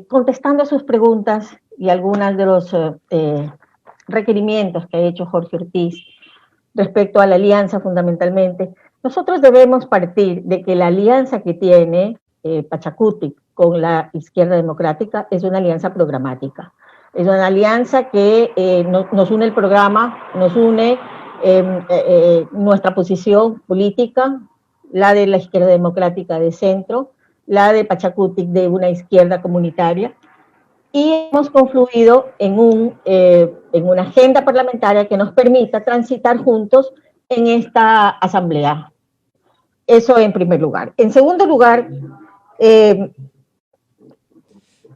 contestando a sus preguntas y algunos de los requerimientos que ha hecho Jorge Ortiz respecto a la alianza fundamentalmente, nosotros debemos partir de que la alianza que tiene Pachacutic con la izquierda democrática es una alianza programática. Es una alianza que nos une el programa, nos une nuestra posición política, la de la izquierda democrática de centro, la de Pachacutic de una izquierda comunitaria, y hemos confluido en una agenda parlamentaria que nos permita transitar juntos en esta asamblea. Eso en primer lugar. En segundo lugar,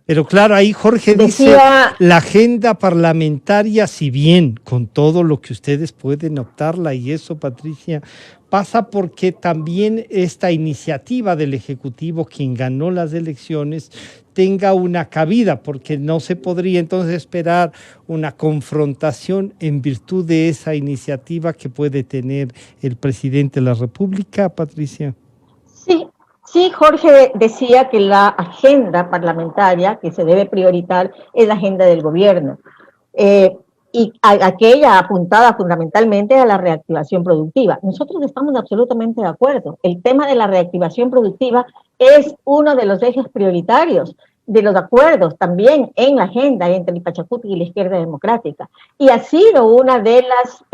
pero claro, ahí Jorge dice, la agenda parlamentaria, si bien con todo lo que ustedes pueden optarla, y eso, Patricia, pasa porque también esta iniciativa del Ejecutivo, quien ganó las elecciones, tenga una cabida, porque no se podría entonces esperar una confrontación en virtud de esa iniciativa que puede tener el presidente de la República, Patricia. Sí, Jorge decía que la agenda parlamentaria que se debe priorizar es la agenda del gobierno, y aquella apuntada fundamentalmente a la reactivación productiva. Nosotros estamos absolutamente de acuerdo. El tema de la reactivación productiva es uno de los ejes prioritarios de los acuerdos también en la agenda entre el Pachacutic y la izquierda democrática. Y ha sido una de las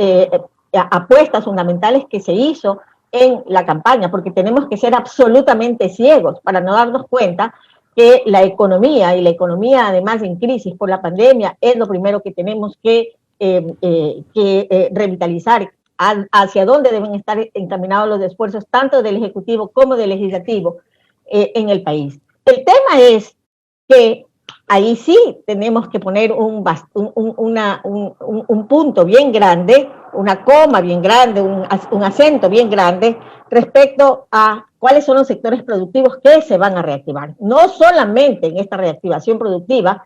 apuestas fundamentales que se hizo en la campaña, porque tenemos que ser absolutamente ciegos para no darnos cuenta que la economía, y la economía además en crisis por la pandemia, es lo primero que tenemos que revitalizar, hacia dónde deben estar encaminados los esfuerzos tanto del Ejecutivo como del Legislativo en el país. El tema es que ahí sí tenemos que poner un punto bien grande, una coma bien grande, un acento bien grande respecto a cuáles son los sectores productivos que se van a reactivar. No solamente en esta reactivación productiva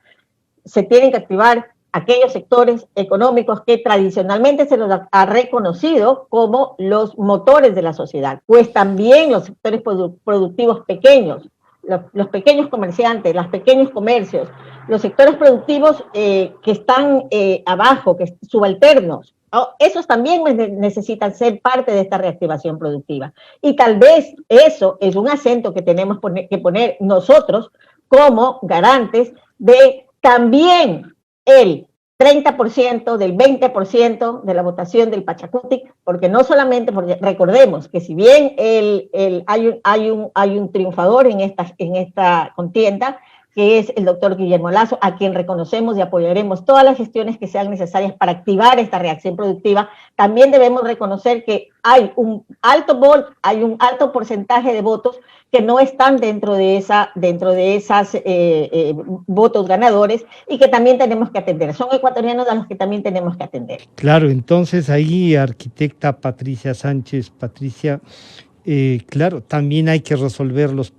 se tienen que activar aquellos sectores económicos que tradicionalmente se los ha reconocido como los motores de la sociedad, pues también los sectores productivos pequeños, los pequeños comerciantes, los pequeños comercios, los sectores productivos que están abajo, que subalternos, ¿no? Esos también necesitan ser parte de esta reactivación productiva. Y tal vez eso es un acento que tenemos que poner nosotros como garantes de también el 30% del 20% de la votación del Pachacutic, porque no solamente, porque recordemos que si bien hay un triunfador en esta contienda, que es el doctor Guillermo Lasso, a quien reconocemos y apoyaremos todas las gestiones que sean necesarias para activar esta reacción productiva, también debemos reconocer que hay un alto porcentaje de votos que no están dentro de esas votos ganadores, y que también tenemos que atender. Son ecuatorianos a los que también tenemos que atender. Claro, entonces ahí, arquitecta Patricia Sánchez, Patricia, claro, también hay que resolver los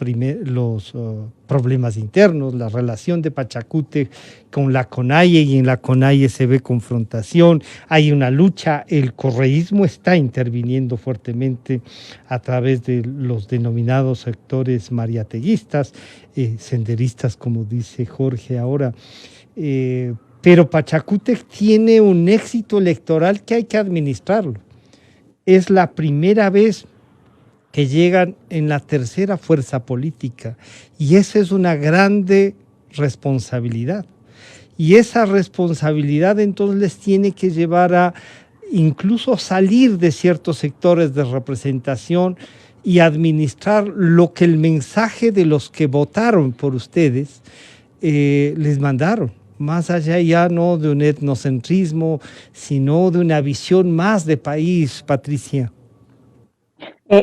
problemas internos, la relación de Pachacutic con la CONAIE, y en la CONAIE se ve confrontación, hay una lucha, el correísmo está interviniendo fuertemente a través de los denominados sectores mariateguistas, senderistas, como dice Jorge ahora, pero Pachacutic tiene un éxito electoral que hay que administrarlo. Es la primera vez que llegan en la tercera fuerza política, y esa es una grande responsabilidad, y esa responsabilidad entonces les tiene que llevar a incluso salir de ciertos sectores de representación y administrar lo que el mensaje de los que votaron por ustedes les mandaron, más allá ya no de un etnocentrismo, sino de una visión más de país, Patricia.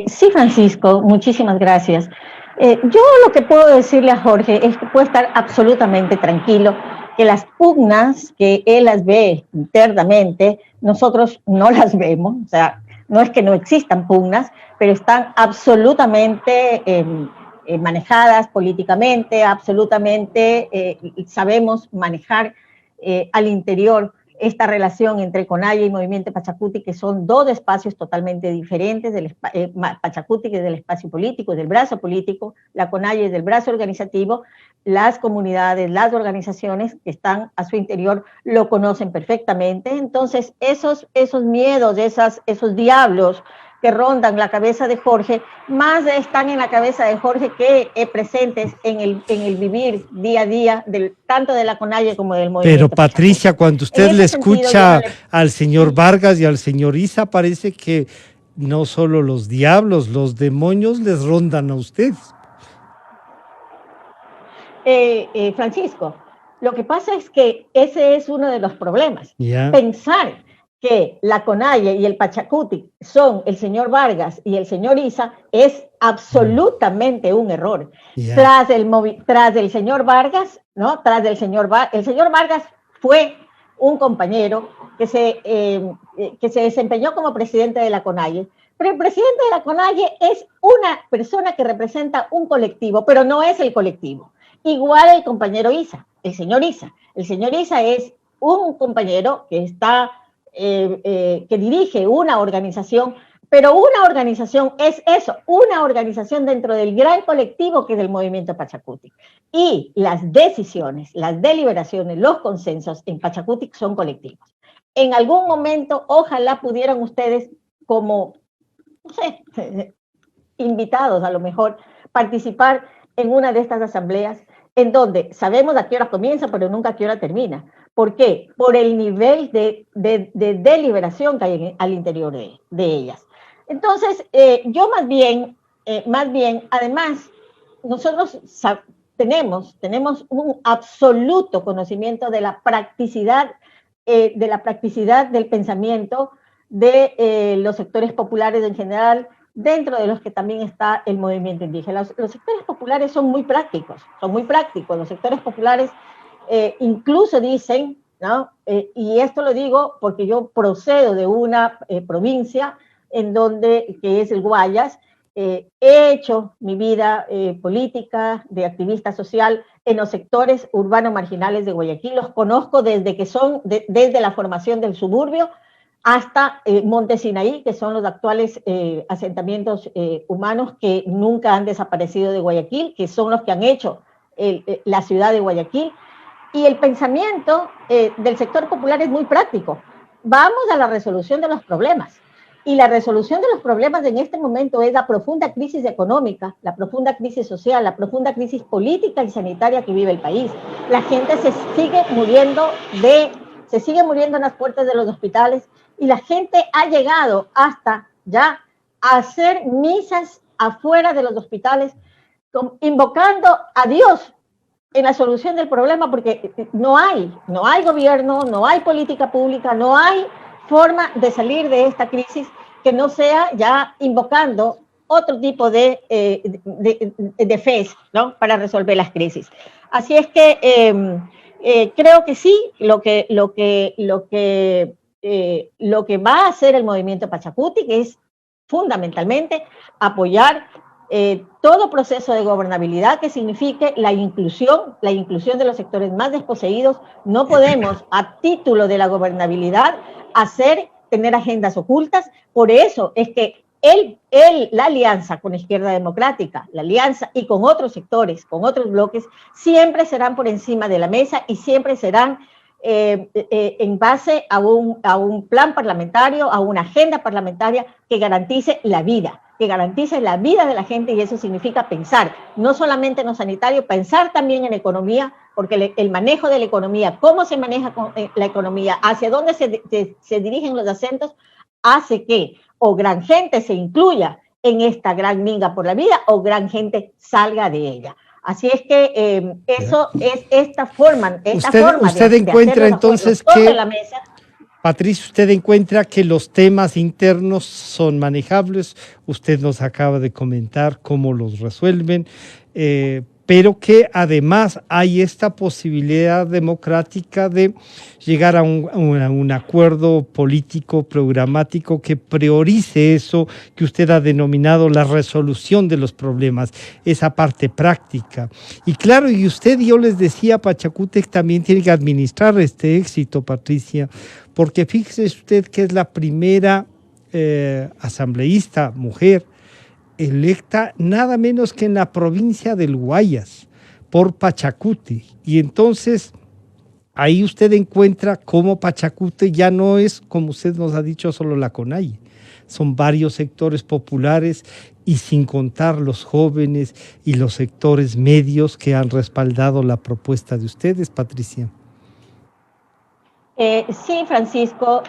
Sí, Francisco, muchísimas gracias. Yo lo que puedo decirle a Jorge es que puede estar absolutamente tranquilo, que las pugnas que él las ve internamente, nosotros no las vemos, o sea, no es que no existan pugnas, pero están absolutamente manejadas políticamente, absolutamente sabemos manejar al interior esta relación entre CONAIE y Movimiento Pachacutic, que son dos espacios totalmente diferentes. Pachacutic es del espacio político, es del brazo político, la CONAIE es del brazo organizativo, las comunidades, las organizaciones que están a su interior lo conocen perfectamente. Entonces, esos miedos, esos diablos que rondan la cabeza de Jorge, más están en la cabeza de Jorge que presentes en el vivir día a día, tanto de la CONAIE como del movimiento. Pero Patricia, cuando usted le escucha al señor Vargas y al señor Issa, parece que no solo los diablos, los demonios les rondan a ustedes. Francisco, lo que pasa es que ese es uno de los problemas. Yeah. Pensar que la CONAIE y el Pachacutic son el señor Vargas y el señor Issa es absolutamente un error. Yeah. Tras el señor Vargas, ¿no? El señor Vargas fue un compañero que se desempeñó como presidente de la CONAIE, pero el presidente de la CONAIE es una persona que representa un colectivo, pero no es el colectivo. Igual el compañero Issa, el señor Issa. El señor Issa es un compañero que está que dirige una organización, pero una organización es eso, una organización dentro del gran colectivo que es el movimiento Pachacutic. Y las decisiones, las deliberaciones, los consensos en Pachacutic son colectivos. En algún momento, ojalá pudieran ustedes, como, no sé, invitados a lo mejor, participar en una de estas asambleas en donde sabemos a qué hora comienza, pero nunca a qué hora termina. ¿Por qué? Por el nivel de deliberación que hay al interior de ellas. Entonces, yo más bien, además, nosotros tenemos un absoluto conocimiento de la practicidad del pensamiento de los sectores populares en general, dentro de los que también está el movimiento indígena. Los sectores populares son muy prácticos. Los sectores populares incluso dicen, ¿no? Y esto lo digo porque yo procedo de una provincia que es el Guayas. He hecho mi vida política, de activista social, en los sectores urbanos marginales de Guayaquil. Los conozco desde la formación del suburbio hasta Monte Sinaí, que son los actuales asentamientos humanos que nunca han desaparecido de Guayaquil, que son los que han hecho la ciudad de Guayaquil. Y el pensamiento del sector popular es muy práctico. Vamos a la resolución de los problemas. Y la resolución de los problemas en este momento es la profunda crisis económica, la profunda crisis social, la profunda crisis política y sanitaria que vive el país. La gente se sigue muriendo en las puertas de los hospitales y la gente ha llegado hasta ya a hacer misas afuera de los hospitales, invocando a Dios en la solución del problema, porque no hay gobierno, no hay política pública, no hay forma de salir de esta crisis que no sea ya invocando otro tipo de fe, ¿no? Para resolver las crisis. Así es que creo que sí, lo que va a hacer el movimiento Pachacutic es fundamentalmente apoyar todo proceso de gobernabilidad que signifique la inclusión de los sectores más desposeídos. No podemos, a título de la gobernabilidad, tener agendas ocultas. Por eso es que la alianza con la Izquierda Democrática, la alianza y con otros sectores, con otros bloques, siempre serán por encima de la mesa y siempre serán en base a un plan parlamentario, a una agenda parlamentaria que garantice la vida de la gente, y eso significa pensar, no solamente en lo sanitario, pensar también en economía, porque el manejo de la economía, cómo se maneja la economía, hacia dónde se dirigen los acentos, hace que o gran gente se incluya en esta gran minga por la vida o gran gente salga de ella. Así es que eso es esta forma usted encuentra entonces que la mesa. Patricia, usted encuentra que los temas internos son manejables, usted nos acaba de comentar cómo los resuelven, pero que además hay esta posibilidad democrática de llegar a un acuerdo político programático que priorice eso que usted ha denominado la resolución de los problemas, esa parte práctica. Y claro, yo les decía, Pachacútec también tiene que administrar este éxito, Patricia, porque fíjese usted que es la primera asambleísta mujer electa nada menos que en la provincia del Guayas. por Pachacuti. Y entonces ahí usted encuentra cómo Pachacuti ya no es, como usted nos ha dicho, solo la CONAIE. Son varios sectores populares y sin contar los jóvenes y los sectores medios que han respaldado la propuesta de ustedes, Patricia. Sí, Francisco,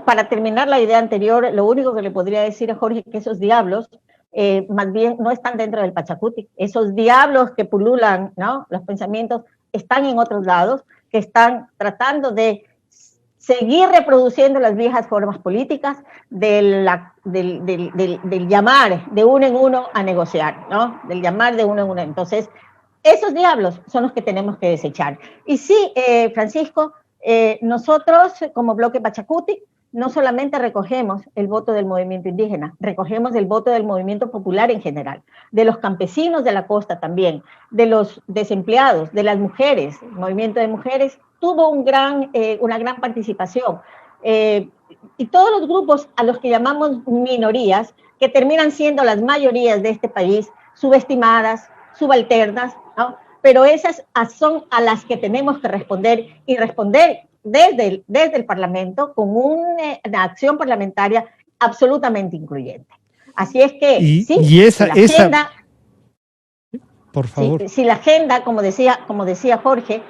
para terminar la idea anterior, lo único que le podría decir a Jorge es que esos diablos más bien no están dentro del Pachacuti. Esos diablos que pululan, ¿no? Los pensamientos están en otros lados, que están tratando de seguir reproduciendo las viejas formas políticas del llamar de uno en uno a negociar, ¿no? Del llamar de uno en uno. Entonces, esos diablos son los que tenemos que desechar. Y sí, Francisco, nosotros como Bloque Pachacuti no solamente recogemos el voto del movimiento indígena, recogemos el voto del movimiento popular en general, de los campesinos de la costa también, de los desempleados, de las mujeres. El movimiento de mujeres tuvo una gran participación. Y todos los grupos a los que llamamos minorías, que terminan siendo las mayorías de este país, subestimadas, subalternas, ¿no? Pero esas son a las que tenemos que responder y responder desde el Parlamento con una acción parlamentaria absolutamente incluyente. Así es que, agenda, por favor. Si la agenda, como decía Jorge,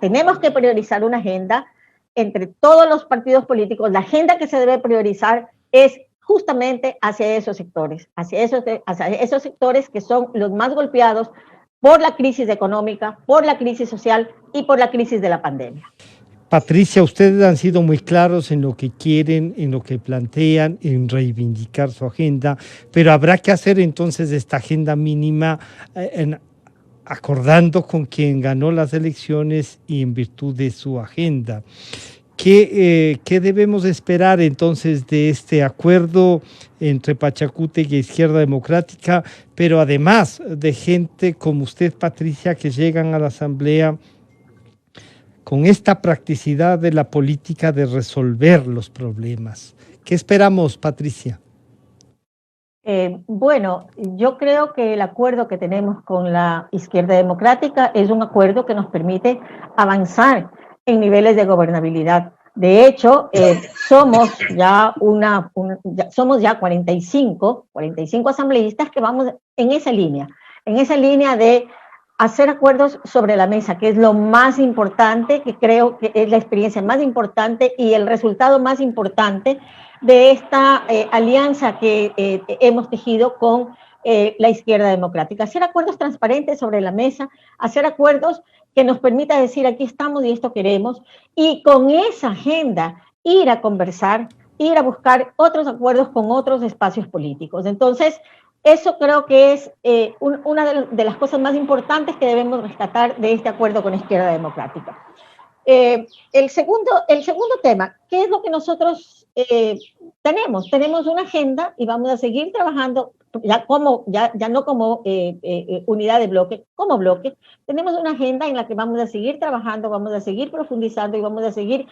tenemos que priorizar una agenda entre todos los partidos políticos, la agenda que se debe priorizar es justamente hacia esos sectores, hacia esos sectores que son los más golpeados por la crisis económica, por la crisis social y por la crisis de la pandemia. Patricia, ustedes han sido muy claros en lo que quieren, en lo que plantean, en reivindicar su agenda, pero habrá que hacer entonces esta agenda mínima acordando con quien ganó las elecciones y en virtud de su agenda. ¿Qué debemos esperar entonces de este acuerdo entre Pachacuti y Izquierda Democrática, pero además de gente como usted, Patricia, que llegan a la Asamblea con esta practicidad de la política de resolver los problemas? ¿Qué esperamos, Patricia? Bueno, yo creo que el acuerdo que tenemos con la Izquierda Democrática es un acuerdo que nos permite avanzar en niveles de gobernabilidad. De hecho, somos ya 45 asambleístas que vamos en esa línea de hacer acuerdos sobre la mesa, que es lo más importante, que creo que es la experiencia más importante y el resultado más importante de esta alianza que hemos tejido con la Izquierda Democrática. Hacer acuerdos transparentes sobre la mesa, hacer acuerdos que nos permita decir aquí estamos y esto queremos, y con esa agenda ir a conversar, ir a buscar otros acuerdos con otros espacios políticos. Entonces, eso creo que es una de las cosas más importantes que debemos rescatar de este acuerdo con Izquierda Democrática. El segundo tema, ¿qué es lo que nosotros tenemos? Tenemos una agenda y vamos a seguir trabajando ya no como unidad de bloque, como bloque. Tenemos una agenda en la que vamos a seguir trabajando, vamos a seguir profundizando y vamos a seguir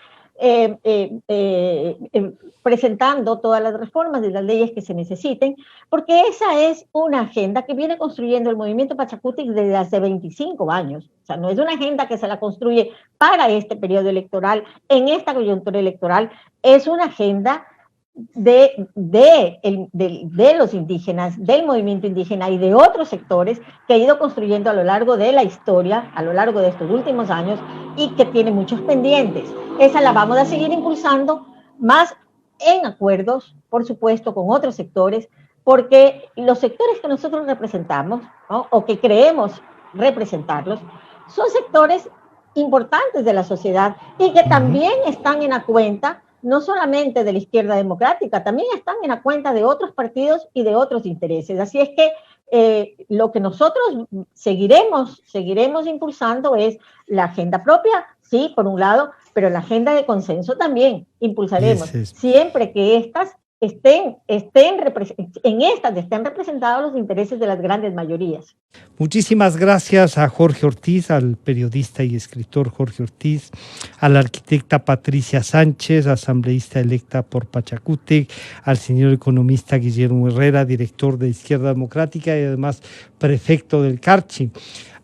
presentando todas las reformas de las leyes que se necesiten, porque esa es una agenda que viene construyendo el movimiento Pachacuti desde hace 25 años. O sea, no es una agenda que se la construye para este periodo electoral, en esta coyuntura electoral, es una agenda de los indígenas, del movimiento indígena y de otros sectores que ha ido construyendo a lo largo de la historia, a lo largo de estos últimos años y que tiene muchos pendientes. Esa la vamos a seguir impulsando más en acuerdos, por supuesto, con otros sectores, porque los sectores que nosotros representamos, ¿no? O que creemos representarlos, son sectores importantes de la sociedad y que también están en la cuenta no solamente de la Izquierda Democrática, también están en la cuenta de otros partidos y de otros intereses. Así es que lo que nosotros seguiremos impulsando es la agenda propia, sí, por un lado, pero la agenda de consenso también impulsaremos, siempre que estas estén representados los intereses de las grandes mayorías. Muchísimas gracias a Jorge Ortiz, al periodista y escritor Jorge Ortiz, a la arquitecta Patricia Sánchez, asambleísta electa por Pachacútec, al señor economista Guillermo Herrera, director de Izquierda Democrática y además prefecto del Carchi.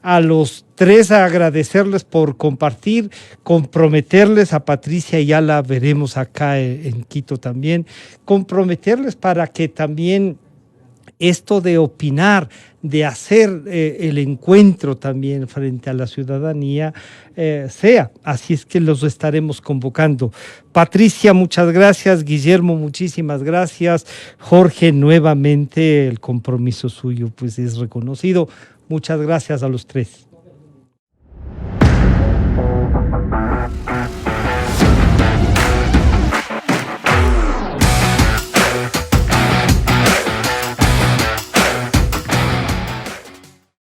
A los tres agradecerles por compartir, comprometerles, a Patricia ya la veremos acá en Quito también, comprometerles para que también esto de opinar, de hacer el encuentro también frente a la ciudadanía sea. Así es que los estaremos convocando. Patricia, muchas gracias. Guillermo, muchísimas gracias. Jorge, nuevamente el compromiso suyo pues es reconocido. Muchas gracias a los tres.